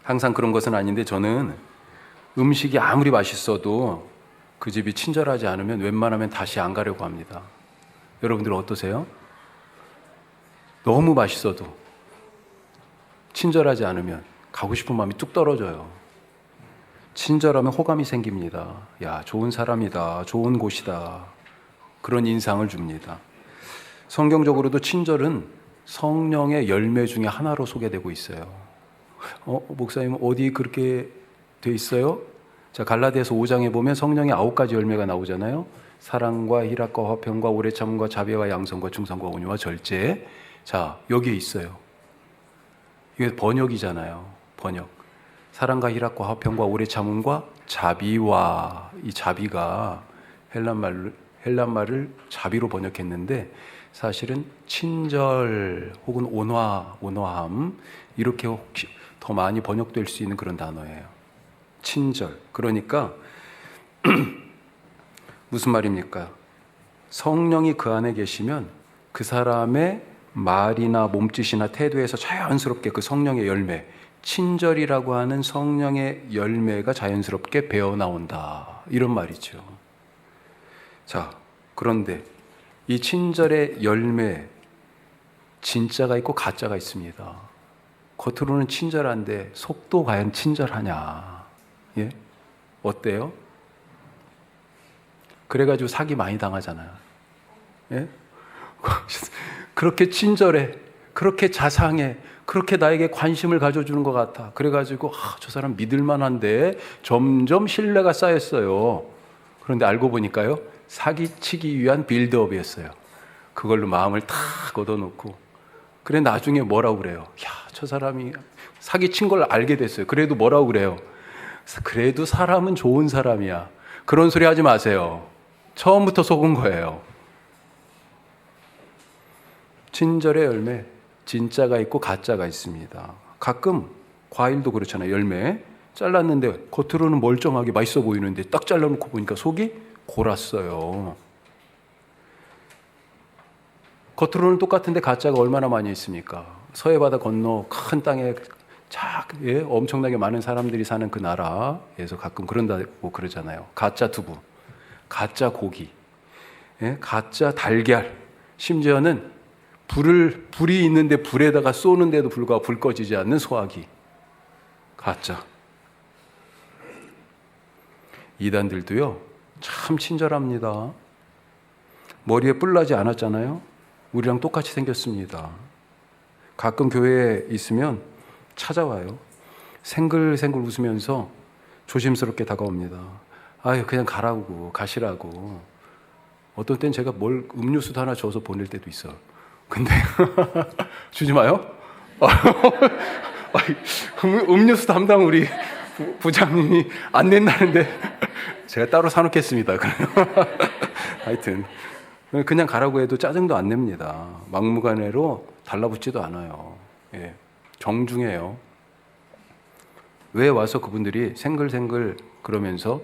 항상 그런 것은 아닌데 저는 음식이 아무리 맛있어도 그 집이 친절하지 않으면 웬만하면 다시 안 가려고 합니다. 여러분들 어떠세요? 너무 맛있어도 친절하지 않으면 가고 싶은 마음이 뚝 떨어져요. 친절하면 호감이 생깁니다. 야, 좋은 사람이다. 좋은 곳이다. 그런 인상을 줍니다. 성경적으로도 친절은 성령의 열매 중에 하나로 소개되고 있어요. 목사님 어디 그렇게 돼 있어요? 자, 갈라디아서 5장에 보면 성령의 9가지 열매가 나오잖아요. 사랑과 희락과 화평과 오래 참음과 자비와 양선과 충성과 온유와 절제. 자, 여기에 있어요. 이게 번역이잖아요. 번역. 사랑과 희락과 화평과 오래 참음과 자비와, 이 자비가 헬란말을 자비로 번역했는데 사실은 친절 혹은 온화함 이렇게 혹시 더 많이 번역될 수 있는 그런 단어예요. 친절. 그러니까 무슨 말입니까? 성령이 그 안에 계시면 그 사람의 말이나 몸짓이나 태도에서 자연스럽게 그 성령의 열매, 친절이라고 하는 성령의 열매가 자연스럽게 배어나온다. 이런 말이죠. 자, 그런데 이 친절의 열매, 진짜가 있고 가짜가 있습니다. 겉으로는 친절한데 속도 과연 친절하냐? 예? 어때요? 그래가지고 사기 많이 당하잖아요. 예? 그렇게 친절해, 그렇게 자상해, 그렇게 나에게 관심을 가져주는 것 같아. 그래가지고 저 사람 믿을만한데 점점 신뢰가 쌓였어요. 그런데 알고 보니까요, 사기치기 위한 빌드업이었어요. 그걸로 마음을 탁 걷어놓고 그래 나중에 뭐라고 그래요? 야, 저 사람이 사기친 걸 알게 됐어요. 그래도 뭐라고 그래요? 그래도 사람은 좋은 사람이야. 그런 소리 하지 마세요. 처음부터 속은 거예요. 친절의 열매, 진짜가 있고 가짜가 있습니다. 가끔 과일도 그렇잖아요. 열매 잘랐는데 겉으로는 멀쩡하게 맛있어 보이는데 딱 잘라놓고 보니까 속이 골았어요. 겉으로는 똑같은데 가짜가 얼마나 많이 있습니까? 서해바다 건너 큰 땅에 엄청나게 많은 사람들이 사는 그 나라에서 가끔 그런다고 그러잖아요. 가짜 두부, 가짜 고기, 가짜 달걀, 심지어는 불이 있는데 불에다가 쏘는데도 불구하고 불 꺼지지 않는 소화기, 가짜. 이단들도요, 참 친절합니다. 머리에 뿔 나지 않았잖아요. 우리랑 똑같이 생겼습니다. 가끔 교회에 있으면 찾아와요. 생글생글 웃으면서 조심스럽게 다가옵니다. 아유, 그냥 가시라고. 어떤 땐 제가 음료수도 하나 줘서 보낼 때도 있어. 근데 주지 마요? 음료수 담당 우리 부장님이 안 낸다는데 제가 따로 사놓겠습니다. 하여튼 그냥 가라고 해도 짜증도 안 냅니다. 막무가내로 달라붙지도 않아요. 예, 정중해요. 왜 와서 그분들이 생글생글 그러면서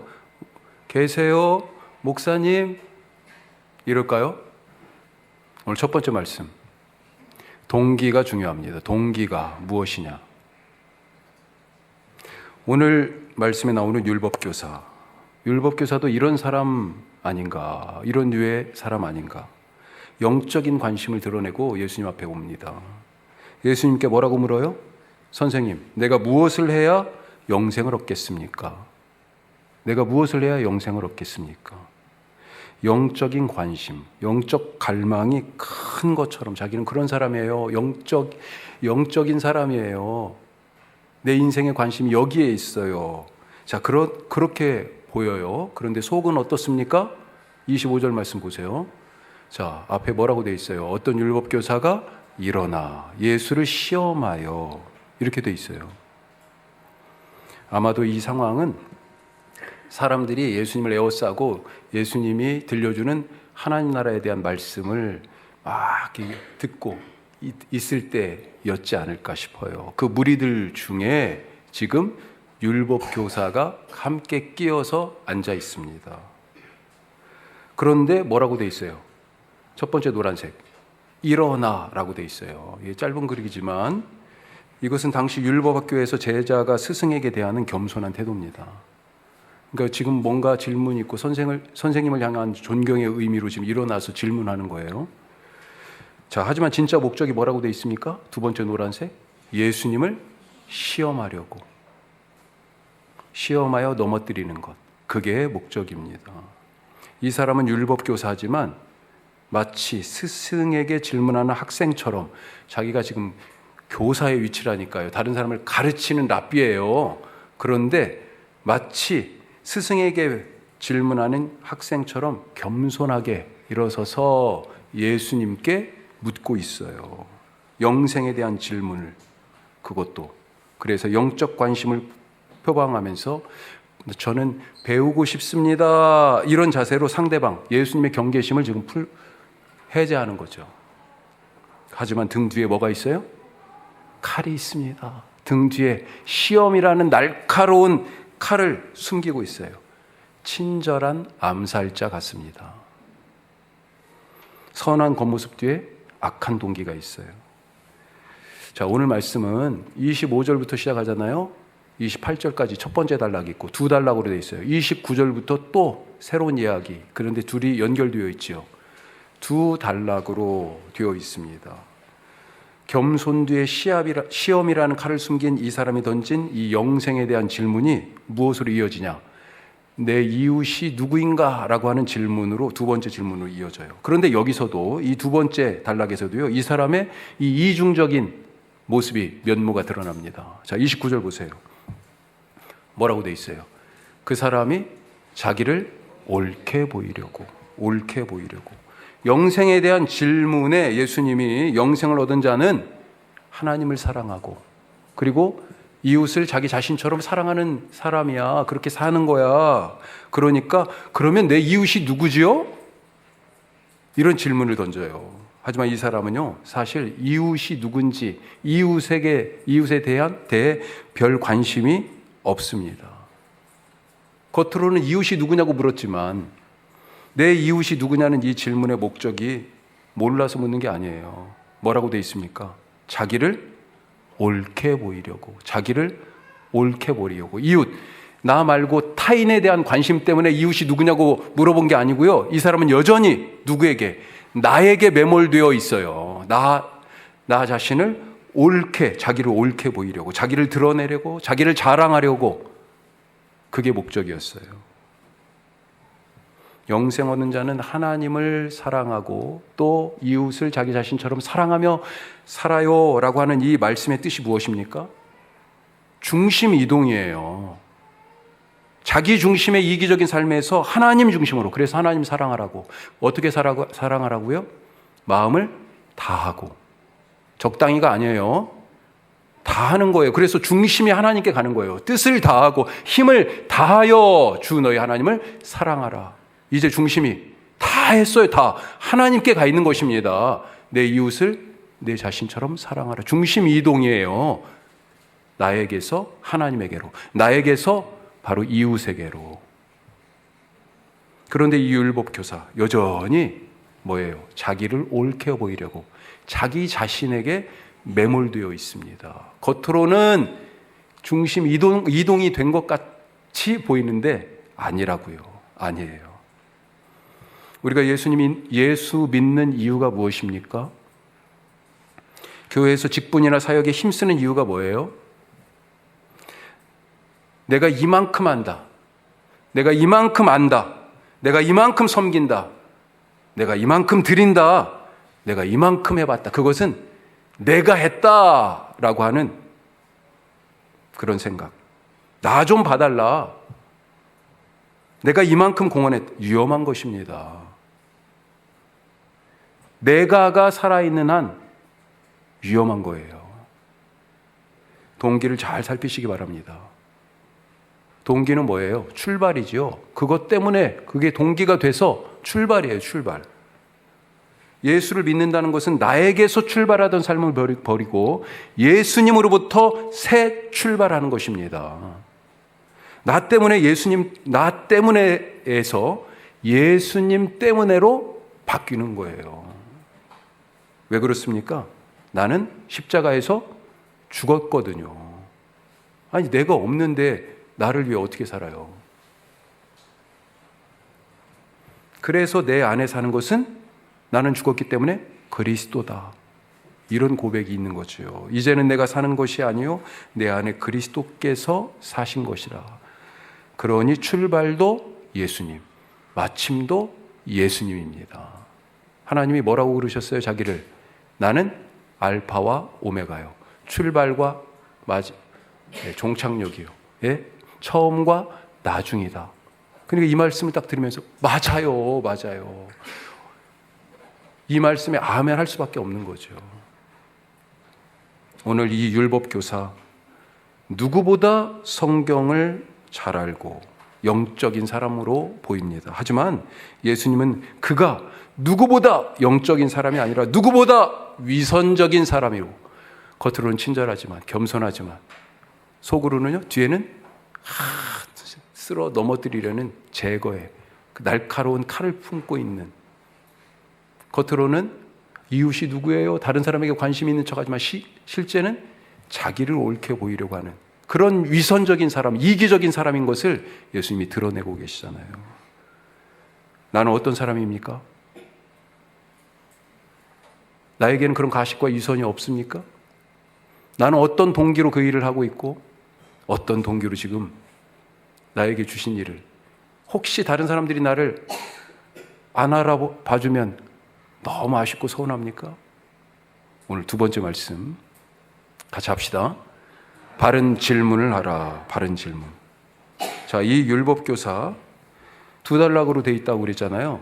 계세요, 목사님? 이럴까요? 오늘 첫 번째 말씀. 동기가 중요합니다. 동기가 무엇이냐? 오늘 말씀에 나오는 율법교사. 율법교사도 이런 사람 아닌가? 이런 류의 사람 아닌가? 영적인 관심을 드러내고 예수님 앞에 옵니다. 예수님께 뭐라고 물어요? 선생님, 내가 무엇을 해야 영생을 얻겠습니까? 내가 무엇을 해야 영생을 얻겠습니까? 영적인 관심, 영적 갈망이 큰 것처럼 자기는 그런 사람이에요. 영적인 사람이에요. 내 인생의 관심이 여기에 있어요. 자, 그렇게 보여요. 그런데 속은 어떻습니까? 25절 말씀 보세요. 자, 앞에 뭐라고 돼 있어요? 어떤 율법교사가 일어나 예수를 시험하여, 이렇게 돼 있어요. 아마도 이 상황은 사람들이 예수님을 에워싸고 예수님이 들려주는 하나님 나라에 대한 말씀을 막 듣고 있을 때였지 않을까 싶어요. 그 무리들 중에 지금 율법교사가 함께 끼어서 앉아 있습니다. 그런데 뭐라고 돼 있어요? 첫 번째 노란색, 일어나라고 돼 있어요. 짧은 글이지만 이것은 당시 율법학교에서 제자가 스승에게 대하는 겸손한 태도입니다. 그러니까 지금 뭔가 질문이 있고 선생님을 향한 존경의 의미로 지금 일어나서 질문하는 거예요. 자, 하지만 진짜 목적이 뭐라고 돼 있습니까? 두 번째 노란색. 예수님을 시험하려고. 시험하여 넘어뜨리는 것. 그게 목적입니다. 이 사람은 율법교사지만 마치 스승에게 질문하는 학생처럼 자기가 지금 교사의 위치라니까요. 다른 사람을 가르치는 랍비예요. 그런데 마치 스승에게 질문하는 학생처럼 겸손하게 일어서서 예수님께 묻고 있어요. 영생에 대한 질문을, 그것도. 그래서 영적 관심을 표방하면서 저는 배우고 싶습니다. 이런 자세로 상대방, 예수님의 경계심을 지금 해제하는 거죠. 하지만 등 뒤에 뭐가 있어요? 칼이 있습니다. 등 뒤에 시험이라는 날카로운 칼을 숨기고 있어요. 친절한 암살자 같습니다. 선한 겉모습 뒤에 악한 동기가 있어요. 자, 오늘 말씀은 25절부터 시작하잖아요. 28절까지 첫 번째 단락이 있고 두 단락으로 되어 있어요. 29절부터 또 새로운 이야기. 그런데 둘이 연결되어 있죠. 두 단락으로 되어 있습니다. 겸손 뒤에 시험이라는 칼을 숨긴 이 사람이 던진 이 영생에 대한 질문이 무엇으로 이어지냐? 내 이웃이 누구인가? 라고 하는 질문으로 두 번째 질문으로 이어져요. 그런데 여기서도 이 두 번째 단락에서도요, 이 사람의 이 이중적인 모습이 면모가 드러납니다. 자, 29절 보세요. 뭐라고 돼 있어요? 그 사람이 자기를 옳게 보이려고. 영생에 대한 질문에 예수님이 영생을 얻은 자는 하나님을 사랑하고 그리고 이웃을 자기 자신처럼 사랑하는 사람이야. 그렇게 사는 거야. 그러니까 그러면 내 이웃이 누구지요? 이런 질문을 던져요. 하지만 이 사람은요, 사실 이웃이 누군지 이웃에 대해 별 관심이 없습니다. 겉으로는 이웃이 누구냐고 물었지만 내 이웃이 누구냐는 이 질문의 목적이 몰라서 묻는 게 아니에요. 뭐라고 돼 있습니까? 자기를 옳게 보이려고. 이웃, 나 말고 타인에 대한 관심 때문에 이웃이 누구냐고 물어본 게 아니고요. 이 사람은 여전히 누구에게? 나에게 매몰되어 있어요. 나 자신을 자기를 옳게 보이려고, 자기를 드러내려고, 자기를 자랑하려고. 그게 목적이었어요. 영생 얻는 자는 하나님을 사랑하고 또 이웃을 자기 자신처럼 사랑하며 살아요 라고 하는 이 말씀의 뜻이 무엇입니까? 중심 이동이에요. 자기 중심의 이기적인 삶에서 하나님 중심으로, 그래서 하나님 사랑하라고. 어떻게 사랑하라고요? 마음을 다하고. 적당히가 아니에요. 다 하는 거예요. 그래서 중심이 하나님께 가는 거예요. 뜻을 다하고 힘을 다하여 주 너희 하나님을 사랑하라. 이제 중심이 다 했어요. 다 하나님께 가 있는 것입니다. 내 이웃을 내 자신처럼 사랑하라. 중심 이동이에요. 나에게서 하나님에게로, 나에게서 바로 이웃에게로. 그런데 이 율법교사 여전히 뭐예요? 자기를 옳게 보이려고 자기 자신에게 매몰되어 있습니다. 겉으로는 중심 이동이 된 것 같이 보이는데 아니라고요. 아니에요. 우리가 예수 믿는 이유가 무엇입니까? 교회에서 직분이나 사역에 힘쓰는 이유가 뭐예요? 내가 이만큼 안다. 내가 이만큼 안다. 내가 이만큼 섬긴다. 내가 이만큼 드린다. 내가 이만큼 해봤다. 그것은 내가 했다라고 하는 그런 생각. 나 좀 봐달라. 내가 이만큼 공헌했다. 위험한 것입니다. 내가가 살아있는 한 위험한 거예요. 동기를 잘 살피시기 바랍니다. 동기는 뭐예요? 출발이지요. 그것 때문에 그게 동기가 돼서 출발이에요. 출발. 예수를 믿는다는 것은 나에게서 출발하던 삶을 버리고 예수님으로부터 새 출발하는 것입니다. 나 때문에에서 예수님 때문에로 바뀌는 거예요. 왜 그렇습니까? 나는 십자가에서 죽었거든요. 아니, 내가 없는데 나를 위해 어떻게 살아요? 그래서 내 안에 사는 것은 나는 죽었기 때문에 그리스도다. 이런 고백이 있는 거죠. 이제는 내가 사는 것이 아니요 내 안에 그리스도께서 사신 것이라. 그러니 출발도 예수님, 마침도 예수님입니다. 하나님이 뭐라고 그러셨어요? 자기를 나는 알파와 오메가요. 출발과 종착역이요. 예? 처음과 나중이다. 그러니까 이 말씀을 딱 들으면서 맞아요, 맞아요. 이 말씀에 아멘 할 수밖에 없는 거죠. 오늘 이 율법교사 누구보다 성경을 잘 알고 영적인 사람으로 보입니다. 하지만 예수님은 그가 누구보다 영적인 사람이 아니라 누구보다 위선적인 사람이고 겉으로는 친절하지만 겸손하지만 속으로는요 뒤에는 쓸어 넘어뜨리려는 제거의 그 날카로운 칼을 품고 있는, 겉으로는 이웃이 누구예요? 다른 사람에게 관심 있는 척하지만 실제는 자기를 옳게 보이려고 하는 그런 위선적인 사람, 이기적인 사람인 것을 예수님이 드러내고 계시잖아요. 나는 어떤 사람입니까? 나에게는 그런 가식과 위선이 없습니까? 나는 어떤 동기로 그 일을 하고 있고 어떤 동기로 지금 나에게 주신 일을, 혹시 다른 사람들이 나를 안 알아봐주면 너무 아쉽고 서운합니까? 오늘 두 번째 말씀 같이 합시다. 바른 질문을 하라. 바른 질문. 자, 이 율법교사 2단락으로 돼 있다고 그랬잖아요.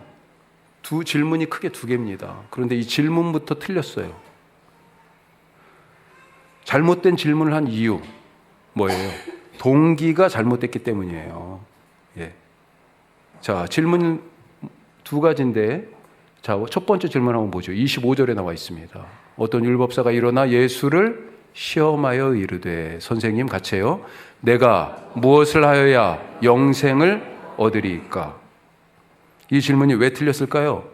질문이 크게 2개입니다. 그런데 이 질문부터 틀렸어요. 잘못된 질문을 한 이유 뭐예요? 동기가 잘못됐기 때문이에요. 예. 자, 질문 2가지인데, 자, 첫 번째 질문 한번 보죠. 25절에 나와 있습니다. 어떤 율법사가 일어나 예수를 시험하여 이르되, 선생님 같이 해요. 내가 무엇을 하여야 영생을 얻으리이까? 이 질문이 왜 틀렸을까요?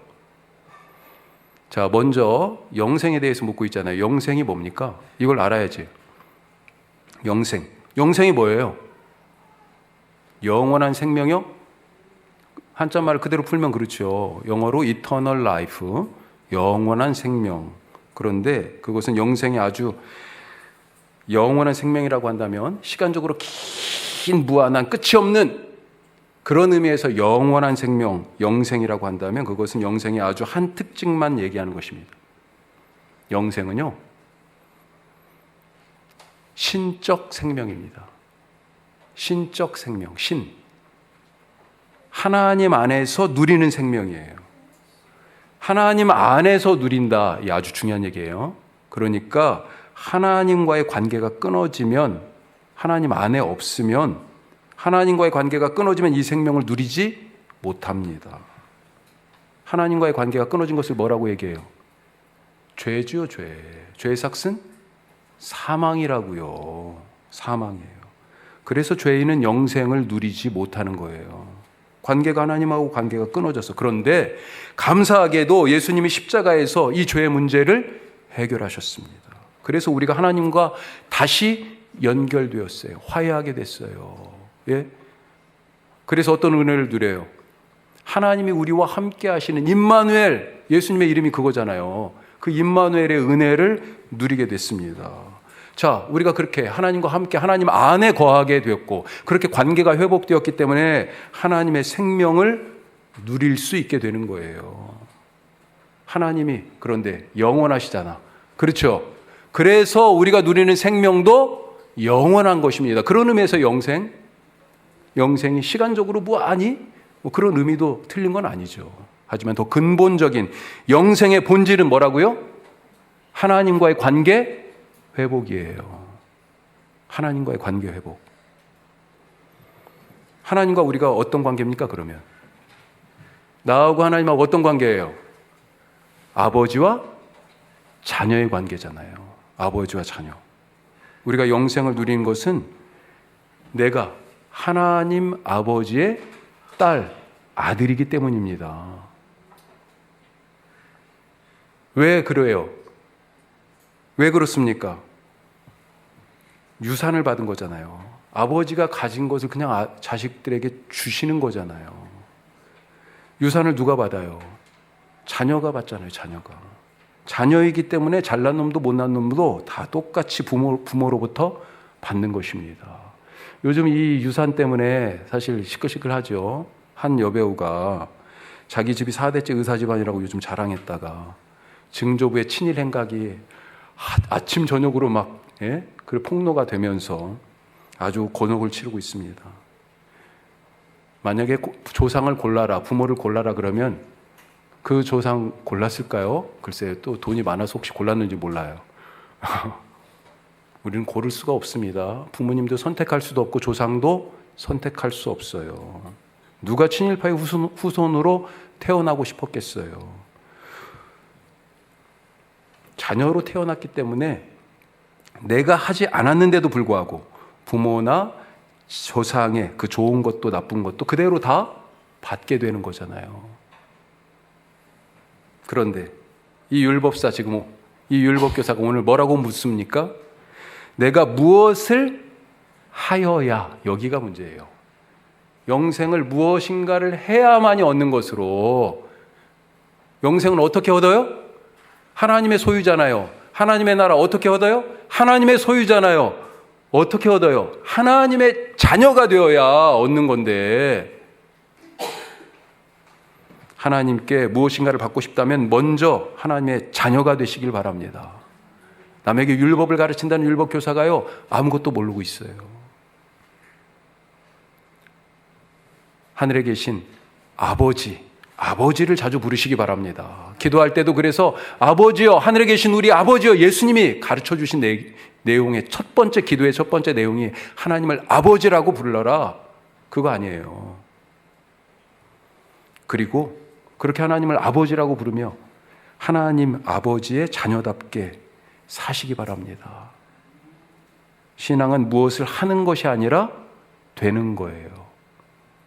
자, 먼저 영생에 대해서 묻고 있잖아요. 영생이 뭡니까? 이걸 알아야지. 영생이 뭐예요? 영원한 생명이요? 한자말을 그대로 풀면 그렇죠. 영어로 eternal life, 영원한 생명. 그런데 그것은 영생이 아주 영원한 생명이라고 한다면 시간적으로 긴 무한한 끝이 없는 그런 의미에서 영원한 생명, 영생이라고 한다면 그것은 영생의 아주 한 특징만 얘기하는 것입니다. 영생은요, 신적 생명입니다. 신적 생명, 하나님 안에서 누리는 생명이에요. 하나님 안에서 누린다. 이 아주 중요한 얘기예요. 그러니까 하나님과의 관계가 끊어지면, 하나님 안에 없으면, 하나님과의 관계가 끊어지면 이 생명을 누리지 못합니다. 하나님과의 관계가 끊어진 것을 뭐라고 얘기해요? 죄죠, 죄. 죄의 삭은 사망이라고요. 사망이에요. 그래서 죄인은 영생을 누리지 못하는 거예요. 관계가 하나님하고 관계가 끊어져서. 그런데 감사하게도 예수님이 십자가에서 이 죄의 문제를 해결하셨습니다. 그래서 우리가 하나님과 다시 연결되었어요. 화해하게 됐어요. 예? 그래서 어떤 은혜를 누려요? 하나님이 우리와 함께 하시는 임마누엘, 예수님의 이름이 그거잖아요. 그 임마누엘의 은혜를 누리게 됐습니다. 자, 우리가 그렇게 하나님과 함께 하나님 안에 거하게 되었고, 그렇게 관계가 회복되었기 때문에 하나님의 생명을 누릴 수 있게 되는 거예요. 하나님이 그런데 영원하시잖아. 그렇죠? 그래서 우리가 누리는 생명도 영원한 것입니다. 그런 의미에서 영생이 시간적으로 무한히 그런 의미도 틀린 건 아니죠. 하지만 더 근본적인 영생의 본질은 뭐라고요? 하나님과의 관계 회복이에요. 하나님과의 관계 회복. 하나님과 우리가 어떤 관계입니까, 그러면? 나하고 하나님하고 어떤 관계예요? 아버지와 자녀의 관계잖아요. 아버지와 자녀. 우리가 영생을 누리는 것은 내가 하나님 아버지의 딸, 아들이기 때문입니다. 왜 그래요? 왜 그렇습니까? 유산을 받은 거잖아요. 아버지가 가진 것을 그냥 자식들에게 주시는 거잖아요. 유산을 누가 받아요? 자녀가 받잖아요. 자녀가. 자녀이기 때문에 잘난 놈도 못난 놈도 다 똑같이 부모로부터 받는 것입니다. 요즘 이 유산 때문에 사실 시끌시끌하죠. 한 여배우가 자기 집이 4대째 의사 집안이라고 요즘 자랑했다가 증조부의 친일 행각이 아침 저녁으로 막 그 폭로가 되면서 아주 곤혹을 치르고 있습니다. 만약에 조상을 골라라, 부모를 골라라 그러면 그 조상 골랐을까요? 글쎄요. 또 돈이 많아서 혹시 골랐는지 몰라요. 우리는 고를 수가 없습니다. 부모님도 선택할 수도 없고 조상도 선택할 수 없어요. 누가 친일파의 후손으로 태어나고 싶었겠어요. 자녀로 태어났기 때문에 내가 하지 않았는데도 불구하고 부모나 조상의 그 좋은 것도 나쁜 것도 그대로 다 받게 되는 거잖아요. 그런데 이 율법사 지금 이 율법교사가 오늘 뭐라고 묻습니까? 내가 무엇을 하여야, 여기가 문제예요. 영생을 무엇인가를 해야만이 얻는 것으로. 영생은 어떻게 얻어요? 하나님의 소유잖아요. 하나님의 나라 어떻게 얻어요? 하나님의 소유잖아요. 어떻게 얻어요? 하나님의 자녀가 되어야 얻는 건데, 하나님께 무엇인가를 받고 싶다면 먼저 하나님의 자녀가 되시길 바랍니다. 남에게 율법을 가르친다는 율법 교사가요, 아무것도 모르고 있어요. 하늘에 계신 아버지를 자주 부르시기 바랍니다. 기도할 때도 그래서 아버지여, 하늘에 계신 우리 아버지여, 예수님이 가르쳐 주신 내용의 첫 번째 기도의 첫 번째 내용이 하나님을 아버지라고 불러라, 그거 아니에요. 그리고 그렇게 하나님을 아버지라고 부르며 하나님 아버지의 자녀답게 사시기 바랍니다. 신앙은 무엇을 하는 것이 아니라 되는 거예요.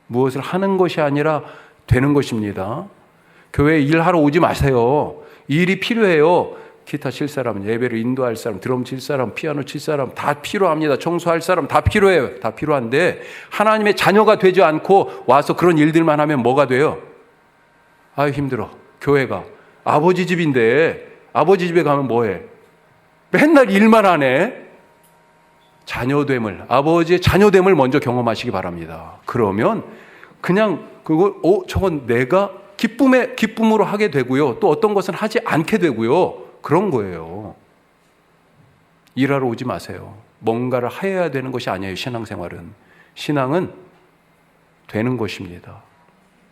무엇을 하는 것이 아니라 되는 것입니다. 교회에 일하러 오지 마세요. 일이 필요해요. 기타 칠 사람, 예배를 인도할 사람, 드럼 칠 사람, 피아노 칠 사람 다 필요합니다. 청소할 사람 다 필요해요. 다 필요한데 하나님의 자녀가 되지 않고 와서 그런 일들만 하면 뭐가 돼요? 아유 힘들어. 교회가 아버지 집인데 아버지 집에 가면 뭐해? 맨날 일만 하네. 자녀됨을, 아버지의 자녀됨을 먼저 경험하시기 바랍니다. 그러면 그냥 그걸 저건 내가 기쁨으로 하게 되고요. 또 어떤 것은 하지 않게 되고요. 그런 거예요. 일하러 오지 마세요. 뭔가를 해야 되는 것이 아니에요. 신앙생활은. 신앙은 되는 것입니다.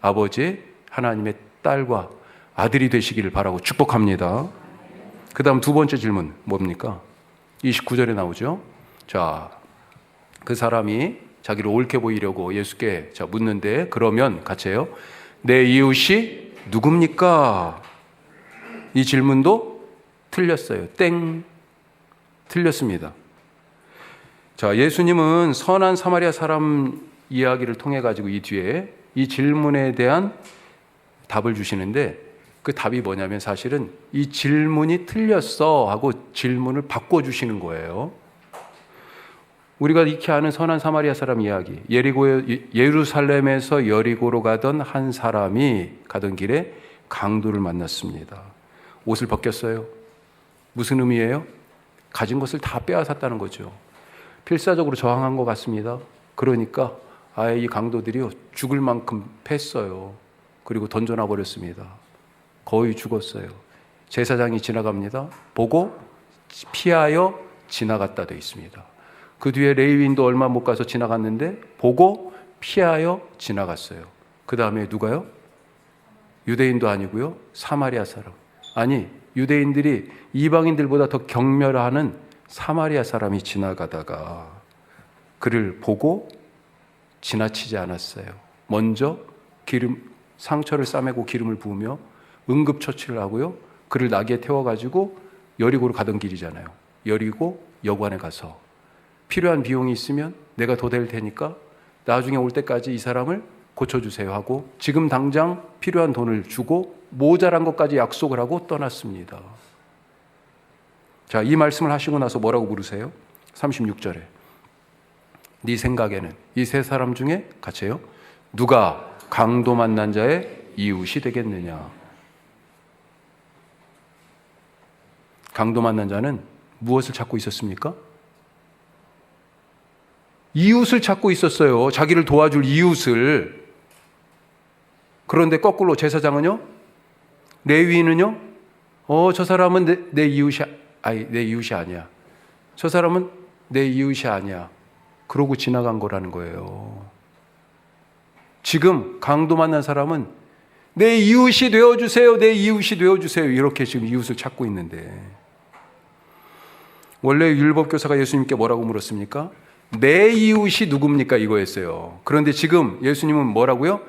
아버지 하나님의 딸과 아들이 되시기를 바라고 축복합니다. 그 다음 두 번째 질문 뭡니까? 29절에 나오죠. 자, 그 사람이 자기를 옳게 보이려고 예수께 묻는데, 그러면 같이 해요. 내 이웃이 누굽니까? 이 질문도 틀렸어요. 땡. 틀렸습니다. 자, 예수님은 선한 사마리아 사람 이야기를 통해 가지고 이 뒤에 이 질문에 대한 답을 주시는데, 그 답이 뭐냐면 사실은 이 질문이 틀렸어 하고 질문을 바꿔주시는 거예요. 우리가 익히 아는 선한 사마리아 사람 이야기, 예루살렘에서 여리고로 가던 한 사람이 가던 길에 강도를 만났습니다. 옷을 벗겼어요. 무슨 의미예요? 가진 것을 다 빼앗았다는 거죠. 필사적으로 저항한 것 같습니다. 그러니까 아예 이 강도들이 죽을 만큼 팼어요. 그리고 던져놔 버렸습니다. 거의 죽었어요. 제사장이 지나갑니다. 보고 피하여 지나갔다 되어 있습니다. 그 뒤에 레위인도 얼마 못 가서 지나갔는데 보고 피하여 지나갔어요. 그 다음에 누가요? 유대인도 아니고요. 사마리아 사람. 아니, 유대인들이 이방인들보다 더 경멸하는 사마리아 사람이 지나가다가 그를 보고 지나치지 않았어요. 먼저 상처를 싸매고 기름을 부으며 응급처치를 하고요. 그를 나귀에 태워가지고 여리고로 가던 길이잖아요. 여리고 여관에 가서 필요한 비용이 있으면 내가 더 될 테니까 나중에 올 때까지 이 사람을 고쳐주세요 하고 지금 당장 필요한 돈을 주고 모자란 것까지 약속을 하고 떠났습니다. 자, 이 말씀을 하시고 나서 뭐라고 물으세요? 36절에 네 생각에는 이 세 사람 중에 같이 해요. 누가 강도 만난 자의 이웃이 되겠느냐. 강도 만난 자는 무엇을 찾고 있었습니까? 이웃을 찾고 있었어요. 자기를 도와줄 이웃을. 그런데 거꾸로 제사장은요? 레위인은요? 저 사람은 내 이웃이 아니야. 저 사람은 내 이웃이 아니야. 그러고 지나간 거라는 거예요. 지금 강도 만난 사람은 내 이웃이 되어주세요. 내 이웃이 되어주세요. 이렇게 지금 이웃을 찾고 있는데, 원래 율법교사가 예수님께 뭐라고 물었습니까? 내 이웃이 누굽니까? 이거였어요. 그런데 지금 예수님은 뭐라고요?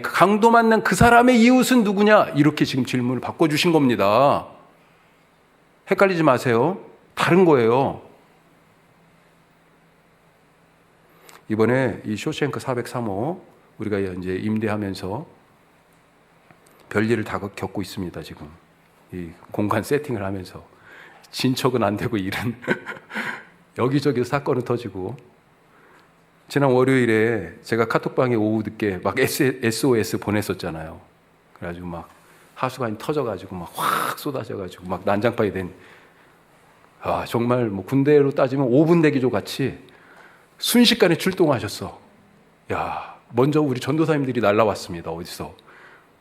강도 만난 그 사람의 이웃은 누구냐? 이렇게 지금 질문을 바꿔주신 겁니다. 헷갈리지 마세요. 다른 거예요. 이번에 이 쇼생크 403호 우리가 이제 임대하면서 별일을 다 겪고 있습니다. 지금 이 공간 세팅을 하면서 진척은 안 되고 일은 여기저기 사건은 터지고, 지난 월요일에 제가 카톡방에 오후 늦게 막 SOS 보냈었잖아요. 그래가지고 막 하수관이 터져가지고 막 확 쏟아져가지고 막 난장판이 된, 정말 뭐 군대로 따지면 5분 대기조 같이 순식간에 출동하셨어. 먼저 우리 전도사님들이 날라왔습니다. 어디서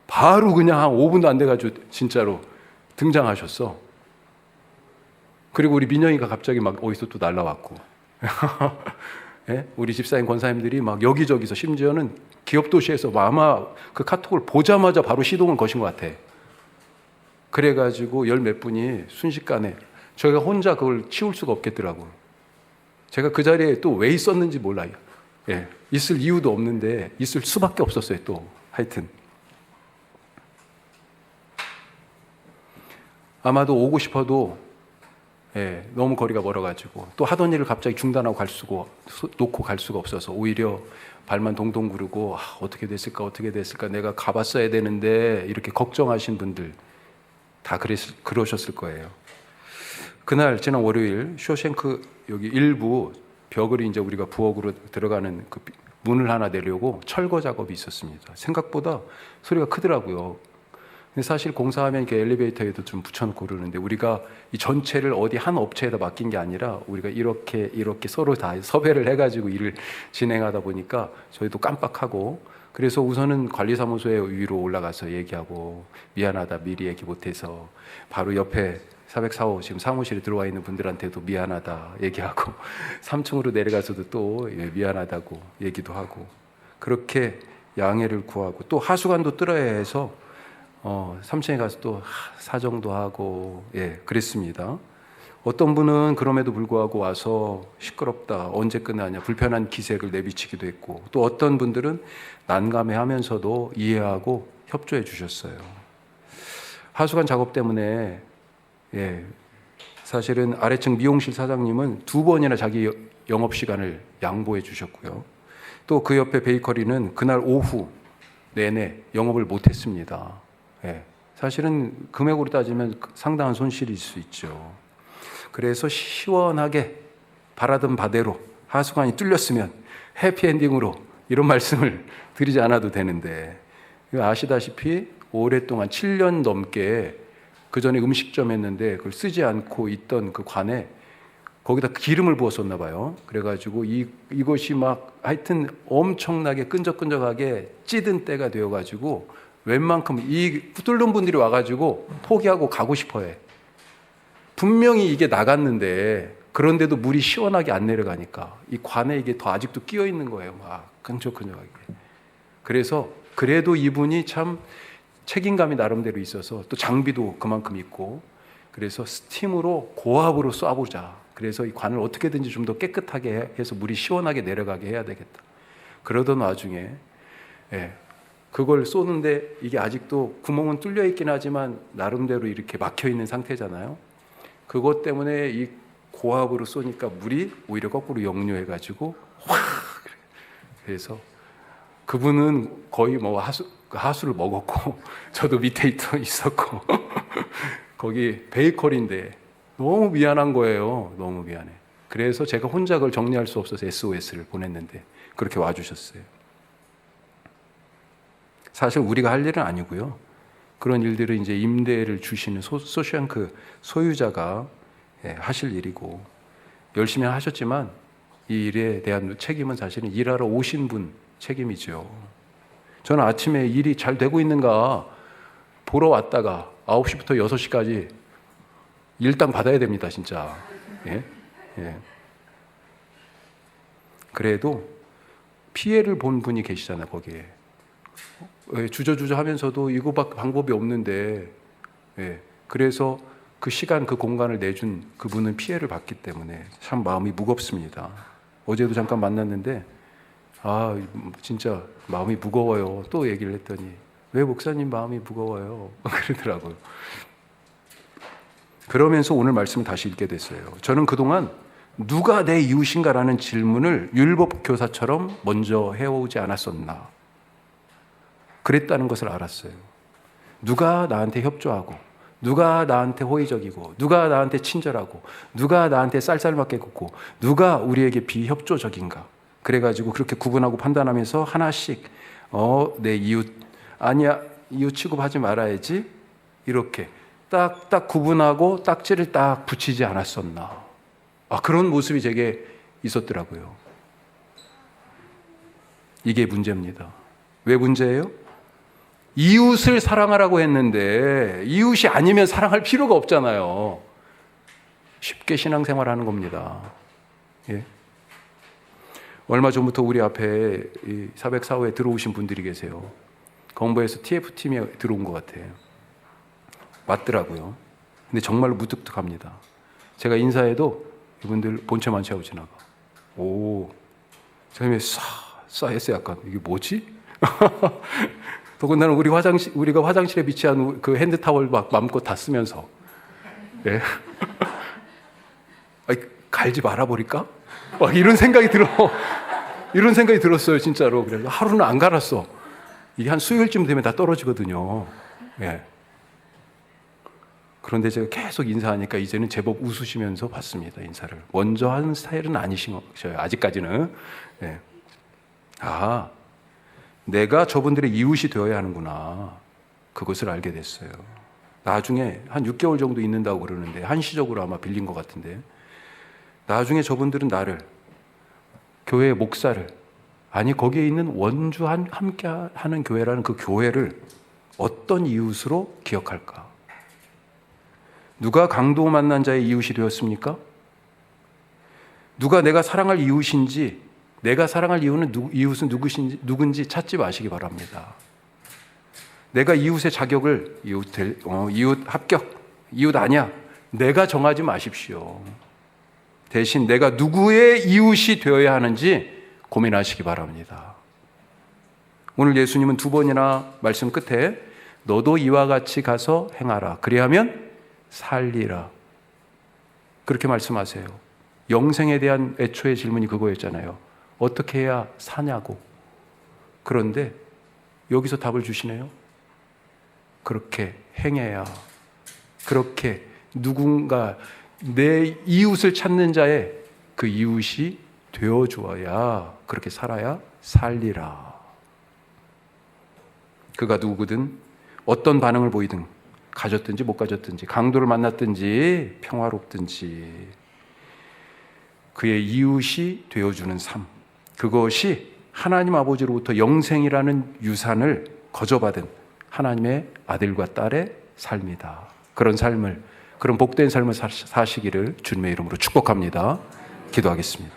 바로 그냥 한 5분도 안 돼가지고 진짜로 등장하셨어. 그리고 우리 민영이가 갑자기 막 어디서 또 날라왔고 예? 우리 집사님 권사님들이 막 여기저기서, 심지어는 기업도시에서 아마 그 카톡을 보자마자 바로 시동을 거신 것 같아. 그래가지고 열 몇 분이 순식간에, 저희가 혼자 그걸 치울 수가 없겠더라고요. 제가 그 자리에 또 왜 있었는지 몰라요. 예, 있을 이유도 없는데 있을 수밖에 없었어요. 또 하여튼 아마도 오고 싶어도 너무 거리가 멀어가지고, 또 하던 일을 갑자기 중단하고 놓고 갈 수가 없어서 오히려 발만 동동 구르고 어떻게 됐을까 내가 가봤어야 되는데, 이렇게 걱정하신 분들 다 그러셨을 거예요. 그날 지난 월요일 쇼생크 여기 일부 벽을 이제 우리가 부엌으로 들어가는 그 문을 하나 내려고 철거 작업이 있었습니다. 생각보다 소리가 크더라고요. 근데 사실 공사하면 이렇게 엘리베이터에도 좀 붙여놓고 그러는데, 우리가 이 전체를 어디 한 업체에다 맡긴 게 아니라 우리가 이렇게 서로 다 섭외를 해가지고 일을 진행하다 보니까 저희도 깜빡하고, 그래서 우선은 관리사무소에 위로 올라가서 얘기하고, 미안하다 미리 얘기 못해서, 바로 옆에 404호 지금 사무실에 들어와 있는 분들한테도 미안하다 얘기하고, 3층으로 내려가서도 또 미안하다고 얘기도 하고, 그렇게 양해를 구하고, 또 하수관도 뚫어야 해서 3층에 가서 또 사정도 하고, 그랬습니다. 어떤 분은 그럼에도 불구하고 와서 시끄럽다, 언제 끝나냐, 불편한 기색을 내비치기도 했고, 또 어떤 분들은 난감해하면서도 이해하고 협조해 주셨어요. 하수관 작업 때문에 사실은 아래층 미용실 사장님은 2번이나 자기 영업시간을 양보해 주셨고요. 또 그 옆에 베이커리는 그날 오후 내내 영업을 못했습니다. 사실은 금액으로 따지면 상당한 손실일 수 있죠. 그래서 시원하게 바라던 바대로 하수관이 뚫렸으면 해피엔딩으로 이런 말씀을 드리지 않아도 되는데, 아시다시피 오랫동안 7년 넘게 그 전에 음식점 했는데 그걸 쓰지 않고 있던 그 관에 거기다 기름을 부었었나 봐요. 그래가지고 이것이 막 하여튼 엄청나게 끈적끈적하게 찌든 때가 되어가지고 웬만큼 이 뚫는 분들이 와가지고 포기하고 가고 싶어해. 분명히 이게 나갔는데, 그런데도 물이 시원하게 안 내려가니까 이 관에 이게 더 아직도 끼어 있는 거예요. 막 끈적끈적하게. 그래서 그래도 이분이 참 책임감이 나름대로 있어서, 또 장비도 그만큼 있고, 그래서 스팀으로 고압으로 쏴보자. 그래서 이 관을 어떻게든지 좀 더 깨끗하게 해서 물이 시원하게 내려가게 해야 되겠다. 그러던 와중에 그걸 쏘는데 이게 아직도 구멍은 뚫려 있긴 하지만 나름대로 이렇게 막혀 있는 상태잖아요. 그것 때문에 이 고압으로 쏘니까 물이 오히려 거꾸로 역류해가지고 확. 그래서 그분은 거의 뭐 하수를 먹었고, 저도 밑에 있었고 거기 베이커리인데 너무 미안한 거예요. 너무 미안해. 그래서 제가 혼자 그걸 정리할 수 없어서 SOS를 보냈는데 그렇게 와주셨어요. 사실 우리가 할 일은 아니고요. 그런 일들은 이제 임대를 주시는 소시앙크 소유자가 하실 일이고, 열심히 하셨지만 이 일에 대한 책임은 사실은 일하러 오신 분 책임이죠. 저는 아침에 일이 잘 되고 있는가 보러 왔다가 9시부터 6시까지 일당 받아야 됩니다, 진짜. 예? 예. 그래도 피해를 본 분이 계시잖아요, 거기에. 주저주저 하면서도 이거밖에 방법이 없는데, 그래서 그 시간, 그 공간을 내준 그분은 피해를 봤기 때문에 참 마음이 무겁습니다. 어제도 잠깐 만났는데, 진짜 마음이 무거워요. 또 얘기를 했더니, 왜 목사님 마음이 무거워요? 그러더라고요. 그러면서 오늘 말씀을 다시 읽게 됐어요. 저는 그동안 누가 내 이웃인가라는 질문을 율법 교사처럼 먼저 해오지 않았었나. 그랬다는 것을 알았어요. 누가 나한테 협조하고, 누가 나한테 호의적이고, 누가 나한테 친절하고, 누가 나한테 쌀쌀맞게 굽고, 누가 우리에게 비협조적인가. 그래가지고 그렇게 구분하고 판단하면서 하나씩 내 이웃, 아니야, 이웃 취급하지 말아야지. 이렇게 딱 구분하고 딱지를 딱 붙이지 않았었나. 그런 모습이 제게 있었더라고요. 이게 문제입니다. 왜 문제예요? 이웃을 사랑하라고 했는데 이웃이 아니면 사랑할 필요가 없잖아요. 쉽게 신앙생활하는 겁니다. 예? 얼마 전부터 우리 앞에 이 사백사호에 들어오신 분들이 계세요. 건보에서 TF팀에 들어온 것 같아요. 맞더라고요. 근데 정말로 무뚝뚝합니다. 제가 인사해도 이분들 본체 만취하고 지나가. 제가 싸했어요. 약간 이게 뭐지? 더군다나 우리가 화장실에 비치한 그 핸드타월 막 마음껏 다 쓰면서, 예? 갈지 말아버릴까? 이런 생각이 들었어요, 진짜로. 그래서 하루는 안 갈았어. 이게 한 수요일쯤 되면 다 떨어지거든요. 예. 그런데 제가 계속 인사하니까 이제는 제법 웃으시면서 받습니다, 인사를. 먼저 하는 스타일은 아니신 거예요, 아직까지는. 예. 내가 저분들의 이웃이 되어야 하는구나. 그것을 알게 됐어요. 나중에 한 6개월 정도 있는다고 그러는데, 한시적으로 아마 빌린 것 같은데, 나중에 저분들은 나를, 교회의 목사를, 거기에 있는 원주 함께 하는 교회라는 그 교회를 어떤 이웃으로 기억할까? 누가 강도 만난 자의 이웃이 되었습니까? 누가 내가 사랑할 이웃인지, 내가 사랑할 이웃은 누군지 찾지 마시기 바랍니다. 내가 이웃의 자격을, 이웃 합격, 이웃 아니야, 내가 정하지 마십시오. 대신 내가 누구의 이웃이 되어야 하는지 고민하시기 바랍니다. 오늘 예수님은 2번이나 말씀 끝에 너도 이와 같이 가서 행하라. 그리하면 살리라. 그렇게 말씀하세요. 영생에 대한 애초의 질문이 그거였잖아요. 어떻게 해야 사냐고. 그런데 여기서 답을 주시네요. 그렇게 행해야, 그렇게 누군가 내 이웃을 찾는 자의 그 이웃이 되어주어야, 그렇게 살아야 살리라. 그가 누구든 어떤 반응을 보이든, 가졌든지 못 가졌든지, 강도를 만났든지 평화롭든지, 그의 이웃이 되어주는 삶, 그것이 하나님 아버지로부터 영생이라는 유산을 거저받은 하나님의 아들과 딸의 삶이다. 그런 삶을, 그런 복된 삶을 사시기를 주님의 이름으로 축복합니다. 기도하겠습니다.